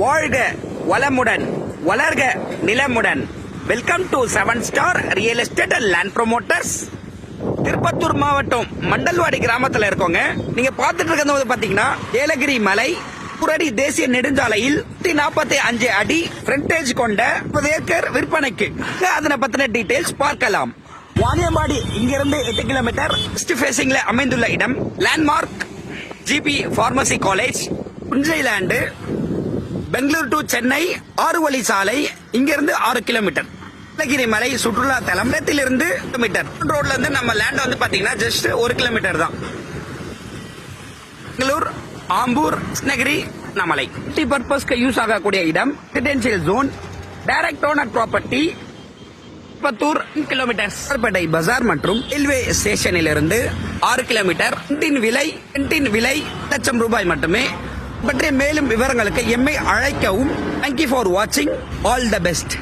வாழ்க வளமுடன் வளர்க நிலமுடன். Welcome to 7 star real estate and land promoters. Tirupattur மாவட்டம் மண்டல்வாடி கிராமத்துல இருக்கோங்க. நீங்க பாத்துட்டு இருக்கிறது பாத்தீங்கன்னா ஏலகிரி மலை புரடி தேசிய நெடுஞ்சாலையில் 45 அடி ஃப்ரண்டேஜ் கொண்ட 30 ஏக்கர் விற்பனைக்கு. அதனை பத்தின டீடைல்ஸ் பார்க்கலாம். வாணியம்பாடி இங்கிருந்து 8 கிலோமீட்டர் வெஸ்ட் ஃபேசிங்ல அமைந்துள்ள இடம். லேண்ட்மார்க் ஜிபி பார்மசி காலேஜ், புஞ்சை லேண்டு, பெங்களூர் டு சென்னை 6 வழி சாலை, இங்கிருந்து 6 கிலோமீட்டர். ஏலகிரி மலை சுற்றுலா தலம் இடத்திலிருந்து மீட்டர் ரோட்ல இருந்து நம்ம லேண்ட் வந்து பாத்தீங்கன்னா ஜஸ்ட் 1 கிலோமீட்டர் தான். பெங்களூர், ஆம்பூர், கிருஷ்ணகிரி, நம்மலை பர்பஸ்க்கு யூஸ் ஆகக்கூடிய இடம். Residential zone, direct owner property. Tirupattur kilometre Sarpettai பஜார் மற்றும் ரயில்வே ஸ்டேஷனில் இருந்து 6 கிலோமீட்டர். ரெண்டின் விலை ₹1,00,000 மட்டுமே. பற்றிய மேலும் விவரங்களுக்கு எம்மை அழைக்கவும். தேங்க்யூ ஃபார் வாட்சிங். All the best.